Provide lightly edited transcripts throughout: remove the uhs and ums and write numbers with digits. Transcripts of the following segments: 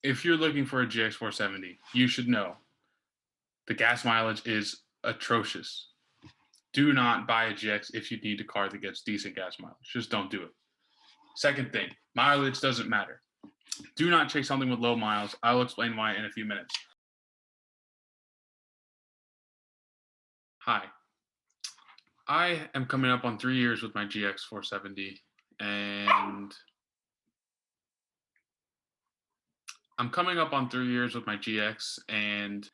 if you're looking for a GX470, you should know the gas mileage is atrocious. Do not buy a GX if you need a car that gets decent gas mileage. Just don't do it. Second thing, mileage doesn't matter. Do not chase something with low miles. I'll explain why in a few minutes. Hi, I am coming up on 3 years with my GX470, and I'm coming up on 3 years with my GX, and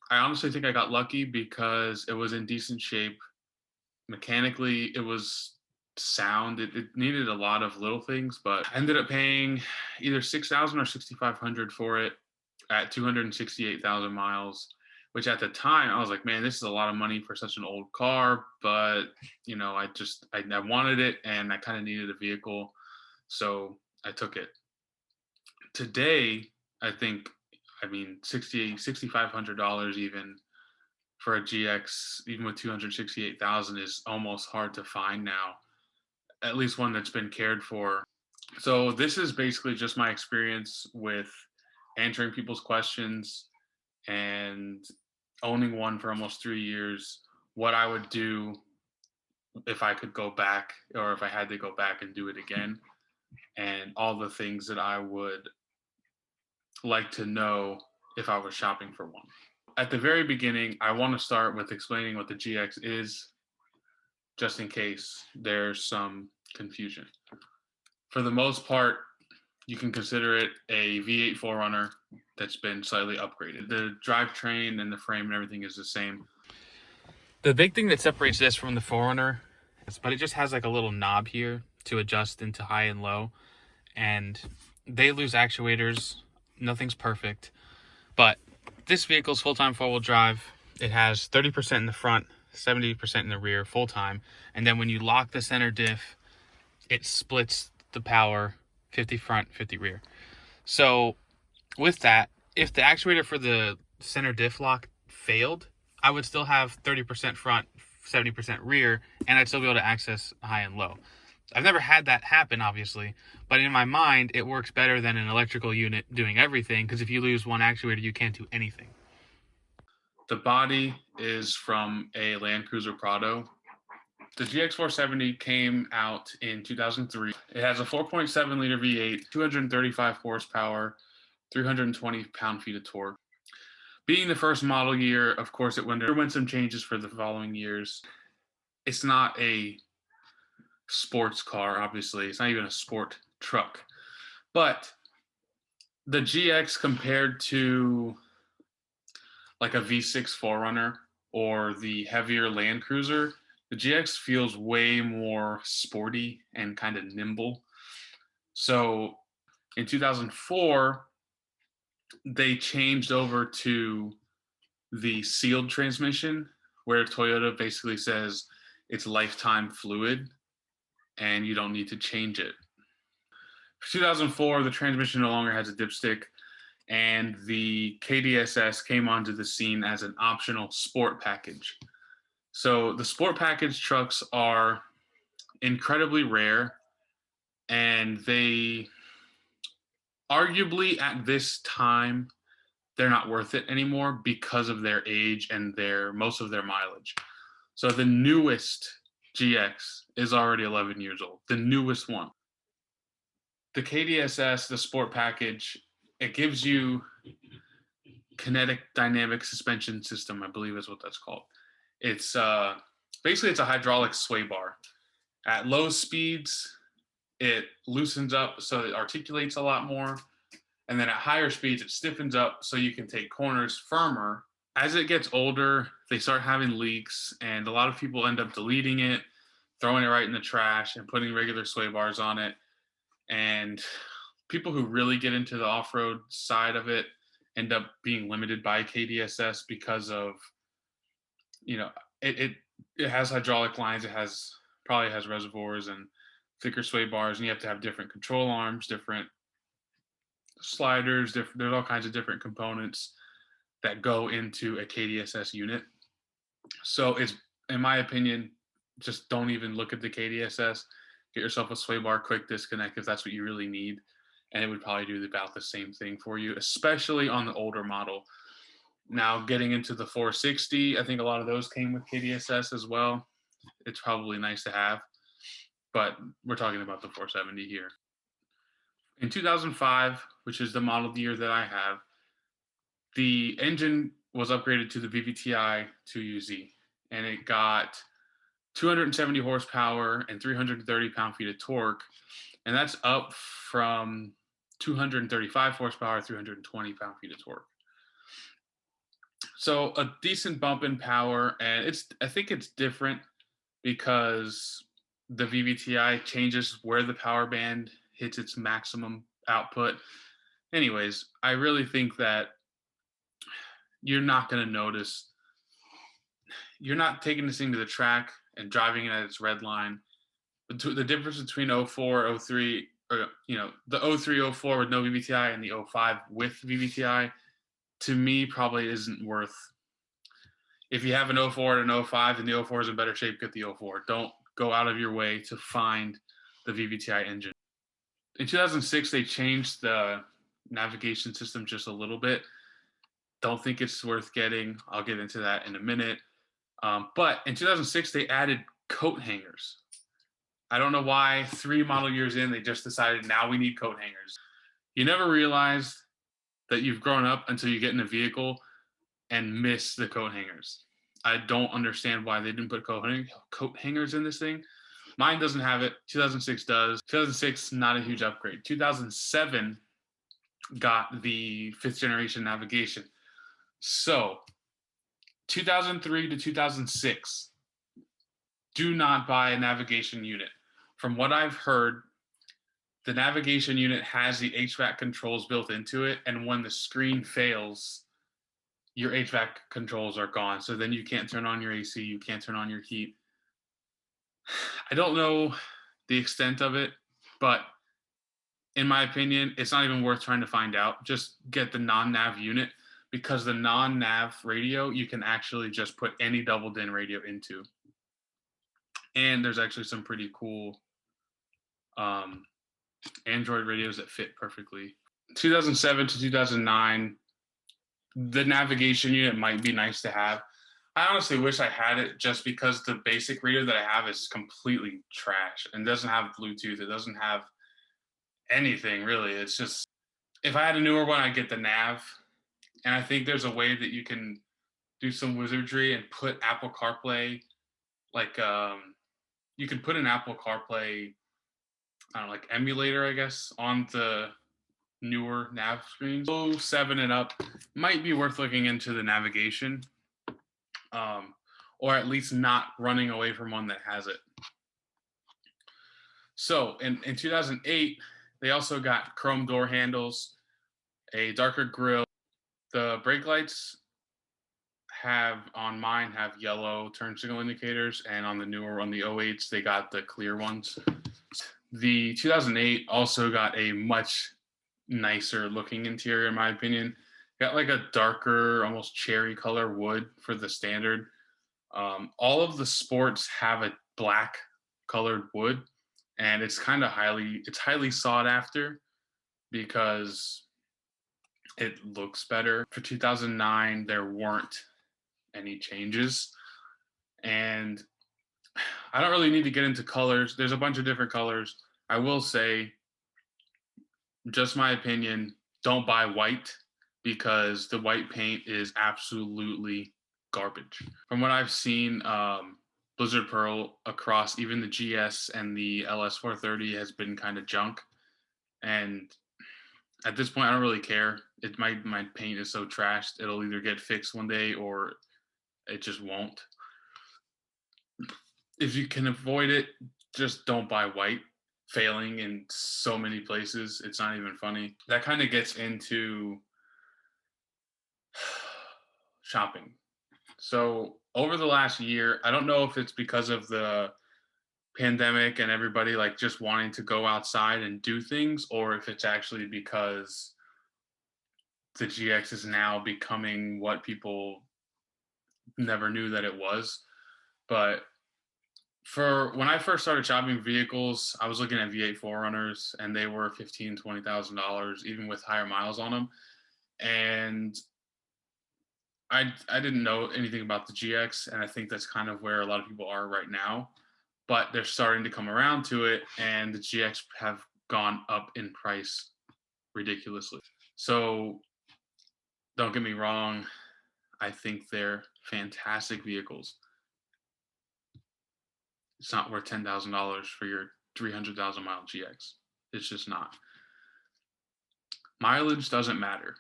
I honestly think I got lucky because it was in decent shape. Mechanically, it was sound. It needed a lot of little things, but I ended up paying either 6,000 or 6,500 for it at 268,000 miles. Which at the time I was like, man, this is a lot of money for such an old car. But I wanted it, and I kind of needed a vehicle, so I took it. Today, I think, I mean, 6,500 dollars even for a GX, even with 268,000, is almost hard to find now. At least one that's been cared for. So this is basically just my experience with answering people's questions and owning one for almost 3 years. What I would do if I could go back, or if I had to go back and do it again, and all the things that I would like to know if I was shopping for one. At the very beginning, I want to start with explaining what the GX is, just in case there's some confusion. For the most part, you can consider it a V8 4Runner that's been slightly upgraded. The drivetrain and the frame and everything is the same. The big thing that separates this from the 4Runner is, but it just has like a little knob here to adjust into high and low, and they lose actuators. Nothing's perfect, but this vehicle's full-time four-wheel drive. It has 30% in the front, 70% in the rear, full-time, and then when you lock the center diff, it splits the power 50 front, 50 rear. So with that, if the actuator for the center diff lock failed, I would still have 30% front, 70% rear, and I'd still be able to access high and low. I've never had that happen, obviously, but in my mind, it works better than an electrical unit doing everything, because if you lose one actuator, you can't do anything. The body is from a Land Cruiser Prado. The GX470 came out in 2003. It has a 4.7 liter V8, 235 horsepower, 320 pound-feet of torque. Being the first model year, of course, it underwent some changes for the following years. It's not a sports car, obviously. It's not even a sport truck. But the GX, compared to like a V6 4Runner or the heavier Land Cruiser, the GX feels way more sporty and kind of nimble. So in 2004, they changed over to the sealed transmission, where Toyota basically says it's lifetime fluid and you don't need to change it. For 2004, the transmission no longer has a dipstick, and the KDSS came onto the scene as an optional sport package. So the sport package trucks are incredibly rare, and they arguably at this time they're not worth it anymore because of their age and most of their mileage. So the newest GX is already 11 years old, the newest one. The KDSS, the sport package, it gives you kinetic dynamic suspension system, I believe is what that's called. It's basically it's a hydraulic sway bar. At low speeds, it loosens up so it articulates a lot more. And then at higher speeds, it stiffens up so you can take corners firmer. As it gets older, they start having leaks, and a lot of people end up deleting it, throwing it right in the trash, and putting regular sway bars on it. And people who really get into the off-road side of it end up being limited by KDSS because of, it has hydraulic lines, probably has reservoirs and thicker sway bars, and you have to have different control arms, different sliders, there's all kinds of different components that go into a KDSS unit. So it's, in my opinion, just don't even look at the KDSS. Get yourself a sway bar quick disconnect if that's what you really need. and it would probably do about the same thing for you, especially on the older model. Now, getting into the 460, I think a lot of those came with KDSS as well. It's probably nice to have, but we're talking about the 470 here. In 2005, which is the model year that I have, the engine was upgraded to the VVTi 2UZ, and it got 270 horsepower and 330 pound-feet of torque, and that's up from 235 horsepower, 320 pound-feet of torque. So a decent bump in power, and I think it's different because the VVTi changes where the power band hits its maximum output. Anyways, I really think that you're not going to notice. You're not taking this thing to the track and driving it at its red line. The difference between 04, 03, or the 03, 04 with no VVTi and the 05 with VVTi, to me, probably isn't worth. If you have an 04 and an 05 and the 04 is in better shape, get the 04. Don't go out of your way to find the VVTi engine. In 2006, they changed the navigation system just a little bit. Don't think it's worth getting. I'll get into that in a minute. But in 2006, they added coat hangers. I don't know why 3 model years in, they just decided now we need coat hangers. You never realize that you've grown up until you get in a vehicle and miss the coat hangers. I don't understand why they didn't put coat hangers in this thing. Mine doesn't have it. 2006 does. 2006, not a huge upgrade. 2007 got the 5th generation navigation. So 2003 to 2006, do not buy a navigation unit. From what I've heard, the navigation unit has the HVAC controls built into it, and when the screen fails, your HVAC controls are gone. So then you can't turn on your AC, you can't turn on your heat. I don't know the extent of it, but in my opinion, it's not even worth trying to find out. Just get the non-nav unit, because the non-nav radio, you can actually just put any double DIN radio into. And there's actually some pretty cool Android radios that fit perfectly. 2007 to 2009, the navigation unit might be nice to have. I honestly wish I had it, just because the basic radio that I have is completely trash and doesn't have Bluetooth. It doesn't have anything really. It's just, if I had a newer one, I'd get the nav. And I think there's a way that you can do some wizardry and put Apple CarPlay, like you can put an Apple CarPlay, I don't know, like emulator, I guess, on the newer nav screens. 07 and up might be worth looking into the navigation, or at least not running away from one that has it. So in 2008, they also got chrome door handles, a darker grille. The brake lights on mine have yellow turn signal indicators, and on the newer, on the 08s, they got the clear ones. The 2008 also got a much nicer looking interior, in my opinion. Got like a darker, almost cherry color wood for the standard. All of the sports have a black colored wood, and it's kind of highly sought after because it looks better. For 2009, there weren't any changes, and I don't really need to get into colors. There's a bunch of different colors. I will say, just my opinion, don't buy white, because the white paint is absolutely garbage. From what I've seen, Blizzard Pearl across even the GS and the LS430 has been kind of junk. And at this point, I don't really care. My paint is so trashed, it'll either get fixed one day or it just won't. If you can avoid it, just don't buy white. Failing in so many places, it's not even funny. That kind of gets into shopping. So over the last year, I don't know if it's because of the pandemic and everybody like just wanting to go outside and do things, or if it's actually because the GX is now becoming what people never knew that it was. But For when I first started shopping vehicles, I was looking at V8 Forerunners, and they were 15, $20,000, even with higher miles on them. And I didn't know anything about the GX, and I think that's kind of where a lot of people are right now. But they're starting to come around to it, and the GX have gone up in price ridiculously. So don't get me wrong, I think they're fantastic vehicles. It's not worth $10,000 for your 300,000 mile GX. It's just not. Mileage doesn't matter.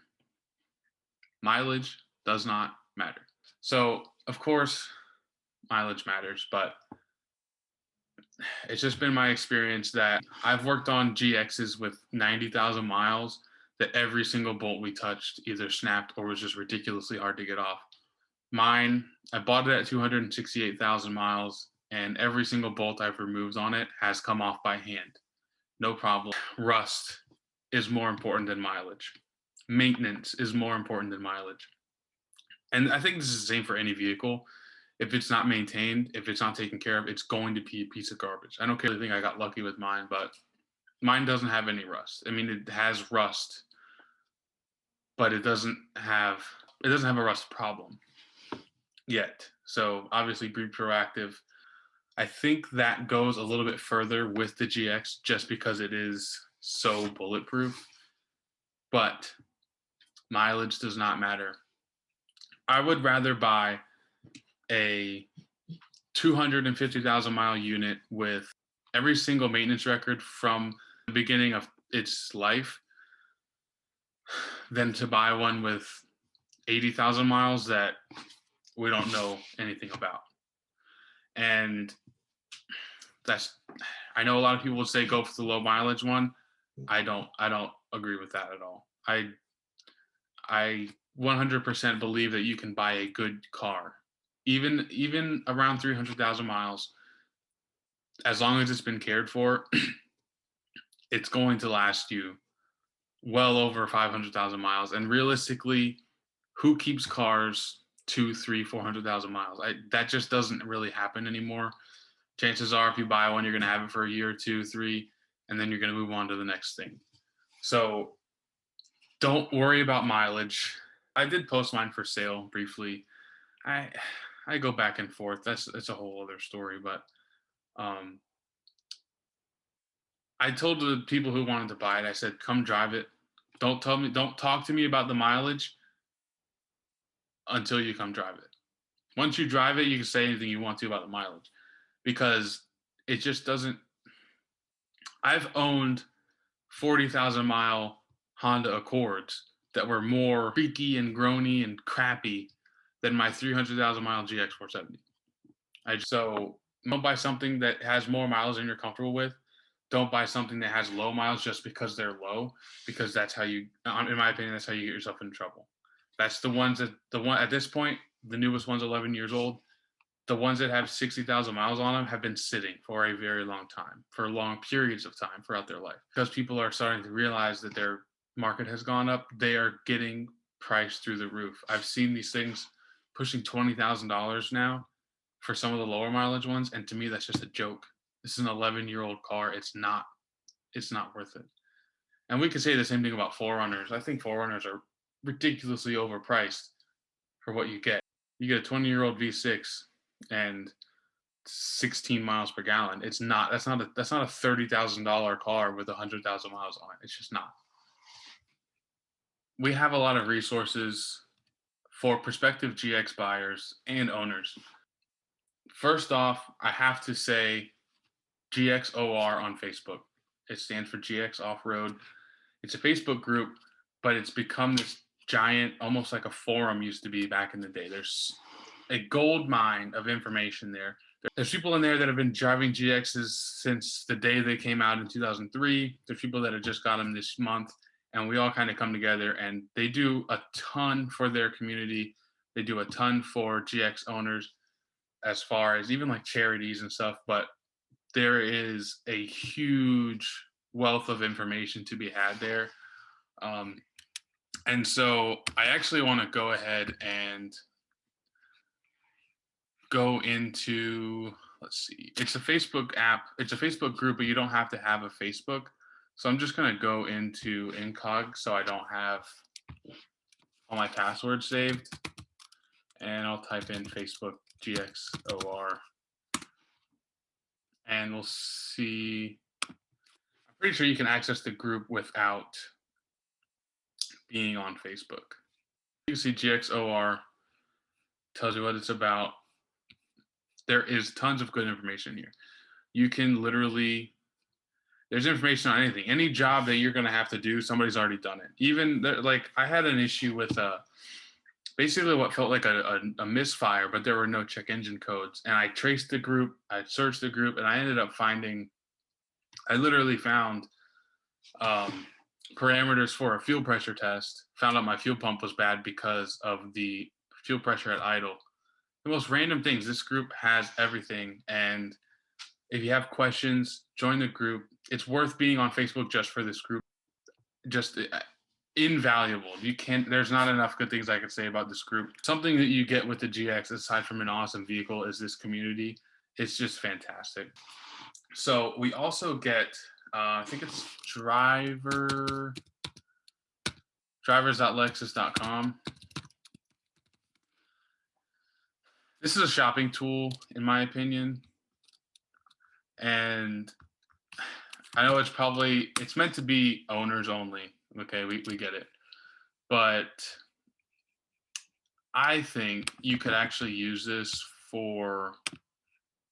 Mileage does not matter. So, of course, mileage matters, but it's just been my experience that I've worked on GXs with 90,000 miles that every single bolt we touched either snapped or was just ridiculously hard to get off. Mine, I bought it at 268,000 miles, and every single bolt I've removed on it has come off by hand. No problem. Rust is more important than mileage. Maintenance is more important than mileage. And I think this is the same for any vehicle. If it's not maintained, if it's not taken care of, it's going to be a piece of garbage. I don't really think I got lucky with mine, but mine doesn't have any rust. I mean, it has rust, but it doesn't have a rust problem yet. So obviously be proactive. I think that goes a little bit further with the GX just because it is so bulletproof, but mileage does not matter. I would rather buy a 250,000 mile unit with every single maintenance record from the beginning of its life than to buy one with 80,000 miles that we don't know anything about. And that's, I know a lot of people would say go for the low mileage one. I don't agree with that at all. I 100% believe that you can buy a good car, even around 300,000 miles, as long as it's been cared for, it's going to last you well over 500,000 miles. And realistically, who keeps cars two, three, 400,000 miles? That just doesn't really happen anymore. Chances are, if you buy one, you're going to have it for a year, two, three, and then you're going to move on to the next thing. So don't worry about mileage. I did post mine for sale briefly. I I go back and forth. That's a whole other story. But um, I told the people who wanted to buy it, I said, "Come drive it. Don't talk to me about the mileage until you come drive it. Once you drive it, you can say anything you want to about the mileage, because it just doesn't." I've owned 40,000 mile Honda Accords that were more creaky and groany and crappy than my 300,000 mile GX470. So don't buy something that has more miles than you're comfortable with. Don't buy something that has low miles just because they're low, because that's how you, in my opinion, that's how you get yourself in trouble. That's the one at this point, the newest one's 11 years old. The ones that have 60,000 miles on them have been sitting for a very long time, for long periods of time throughout their life. Because people are starting to realize that their market has gone up, they are getting priced through the roof. I've seen these things pushing $20,000 now for some of the lower mileage ones, and to me, that's just a joke. This is an 11-year-old car. It's not. It's not worth it. And we could say the same thing about Forerunners. I think Forerunners are ridiculously overpriced for what you get. You get a 20-year-old V6 and 16 miles per gallon. It's not. That's not a $30,000 car with 100,000 miles on it. It's just not. We have a lot of resources for prospective GX buyers and owners. First off, I have to say GXOR on Facebook. It stands for GX Off Road. It's a Facebook group, but it's become this giant, almost like a forum used to be back in the day. There's a gold mine of information there. There's people in there that have been driving GXs since the day they came out in 2003. There's people that have just got them this month, and we all kind of come together, and they do a ton for their community. They do a ton for GX owners, as far as even like charities and stuff. But there is a huge wealth of information to be had there. Um, and so I actually want to go ahead and go into let's see. It's a Facebook app. It's a Facebook group, but you don't have to have a Facebook. So I'm just gonna go into incog so I don't have all my passwords saved, and I'll type in Facebook GXOR, and we'll see. I'm pretty sure you can access the group without being on Facebook. You can see GXOR tells you what it's about. There is tons of good information here. You can literally, there's information on anything. Any job that you're going to have to do, somebody's already done it. Even like I had an issue with basically what felt like a misfire, but there were no check engine codes. And I traced the group, I searched the group, and I ended up I literally found parameters for a fuel pressure test, found out my fuel pump was bad because of the fuel pressure at idle. The most random things. This group has everything. And if you have questions, join the group. It's worth being on Facebook just for this group. Just invaluable. There's not enough good things I could say about this group. Something that you get with the GX, aside from an awesome vehicle, is this community. It's just fantastic. So we also get, I think it's drivers.lexus.com. This is a shopping tool, in my opinion. And I know it's meant to be owners only. Okay, we get it. But I think you could actually use this for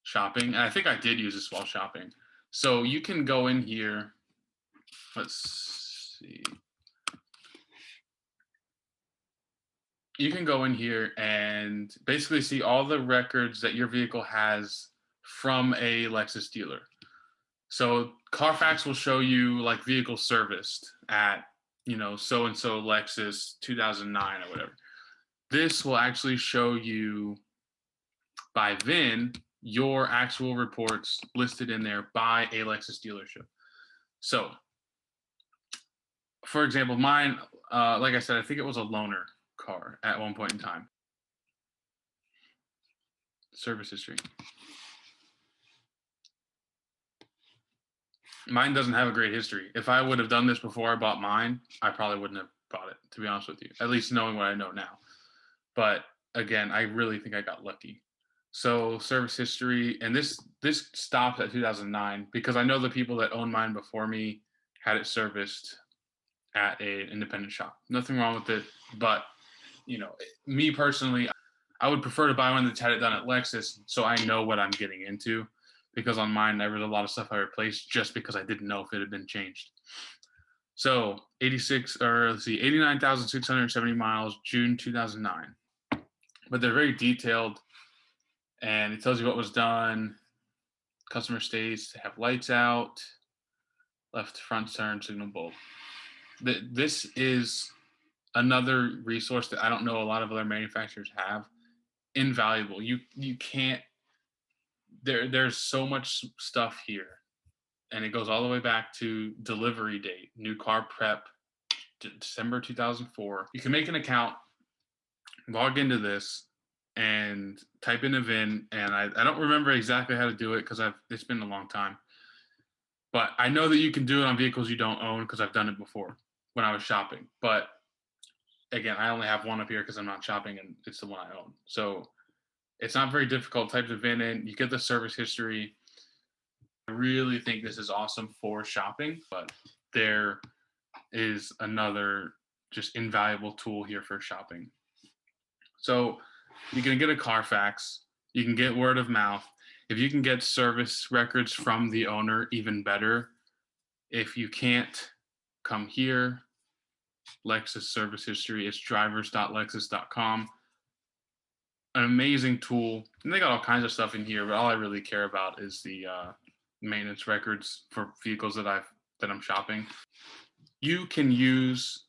shopping. And I think I did use this while shopping. So you can go in here. Let's see. You can go in here and basically see all the records that your vehicle has from a Lexus dealer. So Carfax will show you like vehicle serviced at, so-and-so Lexus 2009 or whatever. This will actually show you by VIN your actual reports listed in there by a Lexus dealership. So, for example, mine, like I said, I think it was a loaner car at one point in time. Service history. Mine doesn't have a great history. If I would have done this before I bought mine, I probably wouldn't have bought it, to be honest with you, at least knowing what I know now. But again, I really think I got lucky. So service history, and this stops at 2009 because I know the people that owned mine before me had it serviced at an independent shop. Nothing wrong with it, but me personally, I would prefer to buy one that's had it done at Lexus so I know what I'm getting into, because on mine there was a lot of stuff I replaced just because I didn't know if it had been changed. So 89,670 miles, June 2009. But they're very detailed, and it tells you what was done. Customer states to have lights out, left front turn signal bulb. This is another resource that I don't know a lot of other manufacturers have. Invaluable. You can't. There's so much stuff here, and it goes all the way back to delivery date, new car prep, December 2004. You can make an account, log into this, and type in a VIN. And I don't remember exactly how to do it because it's been a long time. But I know that you can do it on vehicles you don't own because I've done it before when I was shopping. But again, I only have one up here because I'm not shopping and it's the one I own. So it's not very difficult. Type the VIN in, you get the service history. I really think this is awesome for shopping, but there is another just invaluable tool here for shopping. So you can get a Carfax, you can get word of mouth. If you can get service records from the owner, even better. If you can't, come here. Lexus service history. It's drivers.lexus.com. An amazing tool. And they got all kinds of stuff in here, but all I really care about is the maintenance records for vehicles that I'm shopping. You can use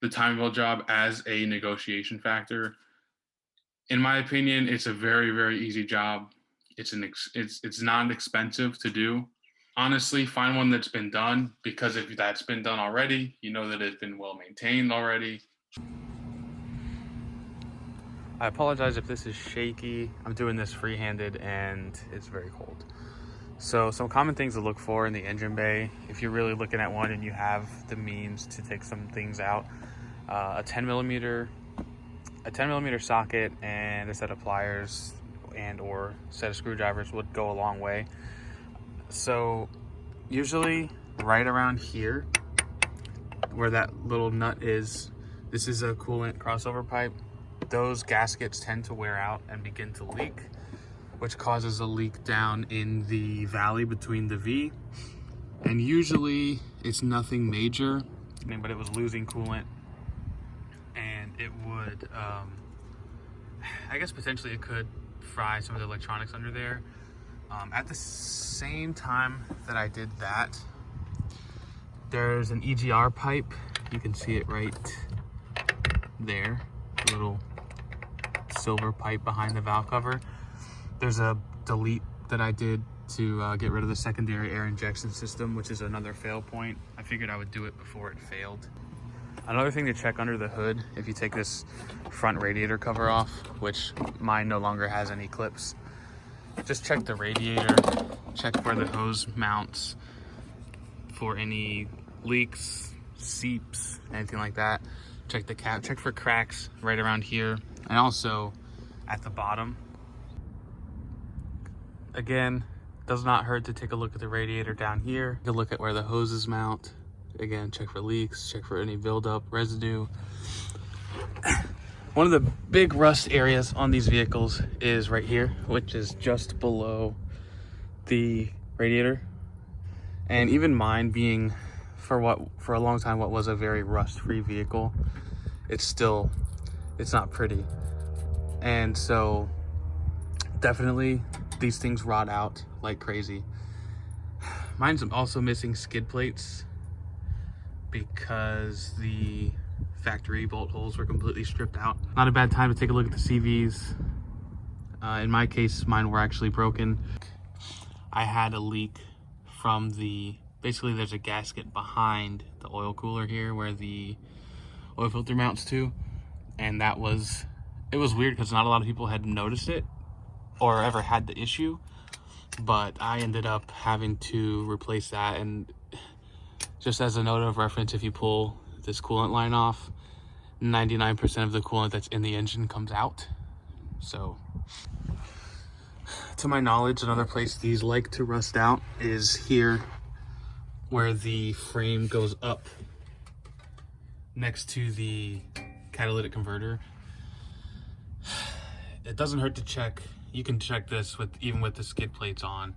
the time of job as a negotiation factor. In my opinion, it's a very, very easy job. It's not expensive to do. Honestly, find one that's been done, because if that's been done already, you know that it's been well maintained already. I apologize if this is shaky. I'm doing this free-handed and it's very cold. So some common things to look for in the engine bay, if you're really looking at one and you have the means to take some things out, a 10 millimeter socket and a set of pliers and or set of screwdrivers would go a long way. So usually right around here where that little nut is, this is a coolant crossover pipe. Those gaskets tend to wear out and begin to leak, which causes a leak down in the valley between the V. And usually it's nothing major, but it was losing coolant, and it would, I guess potentially it could fry some of the electronics under there. At the same time that I did that, there's an EGR pipe. You can see it right there, a little silver pipe behind the valve cover. There's a delete that I did to get rid of the secondary air injection system, which is another fail point. I figured I would do it before it failed. Another thing to check under the hood, if you take this front radiator cover off, which mine no longer has any clips, just check the radiator, check where the hose mounts for any leaks, seeps, anything like that. Check the cap, check for cracks right around here, and also at the bottom. Again, does not hurt to take a look at the radiator down here. Take a look at where the hoses mount. Again, check for leaks, check for any buildup, residue. One of the big rust areas on these vehicles is right here, which is just below the radiator. And even mine being, for a long time, what was a very rust-free vehicle, it's not pretty. And so definitely these things rot out like crazy. Mine's also missing skid plates because the factory bolt holes were completely stripped out. Not a bad time to take a look at the CVs. In my case, mine were actually broken. I had a leak from basically there's a gasket behind the oil cooler here where the oil filter mounts to. And it was weird because not a lot of people had noticed it or ever had the issue. But I ended up having to replace that. And just as a note of reference, if you pull this coolant line off, 99% of the coolant that's in the engine comes out. So, to my knowledge, another place these like to rust out is here where the frame goes up next to the catalytic converter. It doesn't hurt to check. You can check this even with the skid plates on.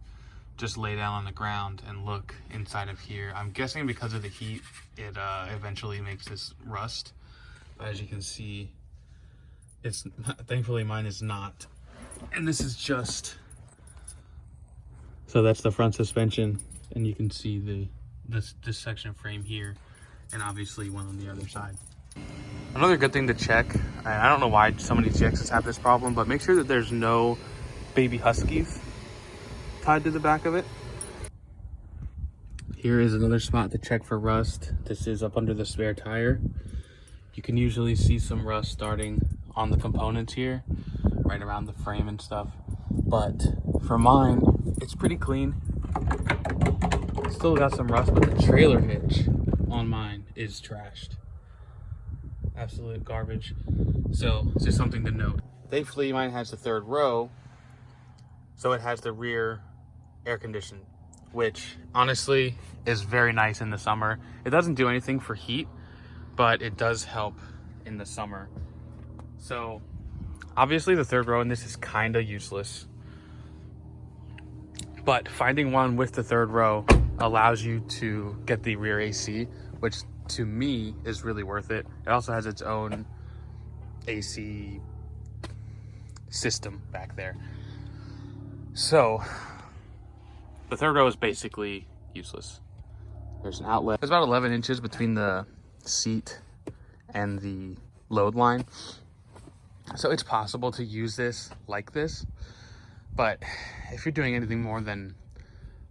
Just lay down on the ground and look inside of here. I'm guessing because of the heat, it eventually makes this rust. But as you can see, thankfully mine is not. And this is just, so that's the front suspension, and you can see this section frame here, and obviously one on the other side. Another good thing to check, and I don't know why so many GXs have this problem, but make sure that there's no baby huskies tied to the back of it. Here is another spot to check for rust. This is up under the spare tire. You can usually see some rust starting on the components here, right around the frame and stuff. But for mine, it's pretty clean. Still got some rust, but the trailer hitch on mine is trashed. Absolute garbage. So it's just something to note. Thankfully, mine has the third row, so it has the rear air conditioning, which honestly is very nice in the summer. It doesn't do anything for heat, but it does help in the summer. So obviously the third row in this is kind of useless, but finding one with the third row allows you to get the rear AC, which to me is really worth it. It also has its own AC system back there. So the third row is basically useless. There's an outlet. There's about 11 inches between the seat and the load line. So it's possible to use this like this, but if you're doing anything more than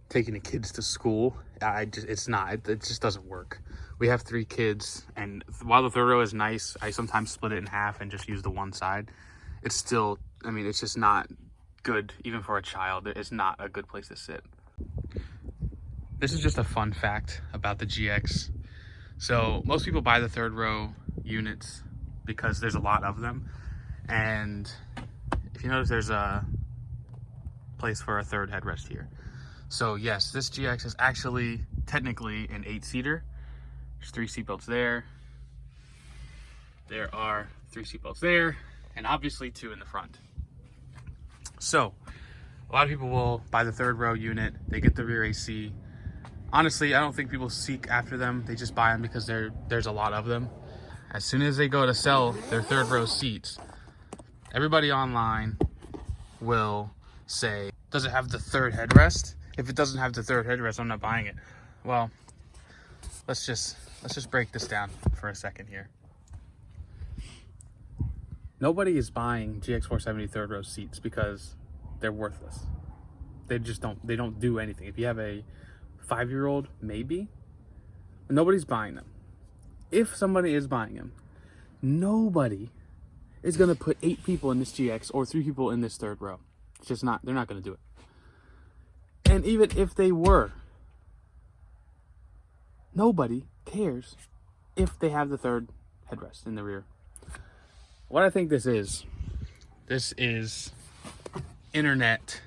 taking the kids to school, it just doesn't work. We have 3 kids, and while the third row is nice, I sometimes split it in half and just use the one side. it's still, I mean, it's just not good. Even for a child, it's not a good place to sit. This is just a fun fact about the GX. So most people buy the third row units because there's a lot of them. And if you notice, there's a place for a third headrest here. So yes, this GX is actually technically an 8-seater. There's 3 seatbelts there. There are 3 seatbelts there, and obviously 2 in the front. So a lot of people will buy the third row unit. They get the rear AC. Honestly, I don't think people seek after them. They just buy them because there's a lot of them. As soon as they go to sell their third row seats, everybody online will say, does it have the third headrest? If it doesn't have the third headrest, I'm not buying it. Well, let's just break this down for a second here. Nobody is buying GX470 third row seats because they're worthless. They don't do anything. If you have a 5-year-old, maybe, but nobody's buying them. If somebody is buying them, nobody is gonna put 8 people in this GX or 3 people in this third row. It's just not, they're not gonna do it. And even if they were, nobody cares if they have the third headrest in the rear. What I think this is internet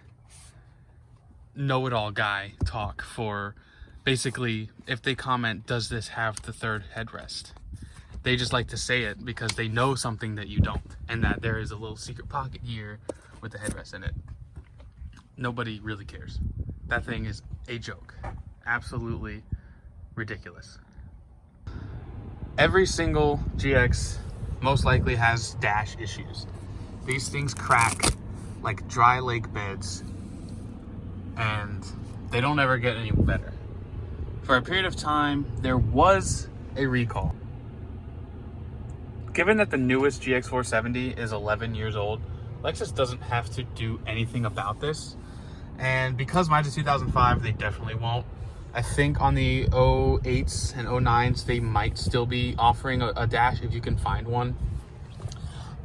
know-it-all guy talk for basically if they comment, does this have the third headrest? They just like to say it because they know something that you don't, and that there is a little secret pocket here with the headrest in it. Nobody really cares. That thing is a joke. Absolutely ridiculous. Every single GX most likely has dash issues. These things crack like dry lake beds, and they don't ever get any better. For a period of time, there was a recall. Given that the newest GX470 is 11 years old, Lexus doesn't have to do anything about this. And because mine's a 2005, they definitely won't. I think on the 08s and 09s, they might still be offering a dash if you can find one.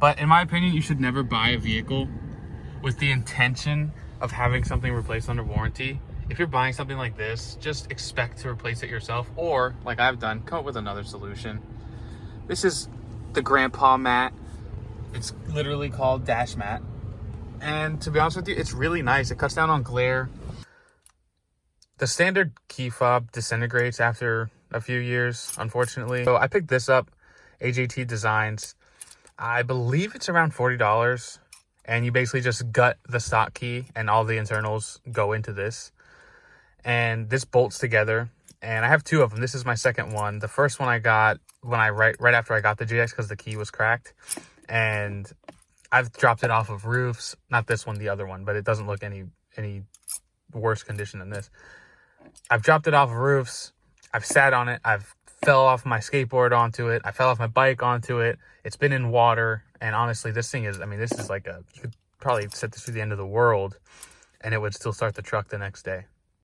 But in my opinion, you should never buy a vehicle with the intention of having something replaced under warranty. If you're buying something like this, just expect to replace it yourself, or like I've done, come up with another solution. This is the grandpa mat. It's literally called dash mat. And to be honest with you, it's really nice. It cuts down on glare. The standard key fob disintegrates after a few years, unfortunately. So I picked this up, AJT Designs. I believe it's around $40. And you basically just gut the stock key and all the internals go into this. And this bolts together. And I have 2 of them. This is my second one. The first one I got when right after I got the GX because the key was cracked. And I've dropped it off of roofs. Not this one, the other one, but it doesn't look any worse condition than this. I've dropped it off of roofs. I've sat on it. I've fell off my skateboard onto it. I fell off my bike onto it. It's been in water. And honestly, this thing is, I mean, this is like you could probably set this to the end of the world and it would still start the truck the next day.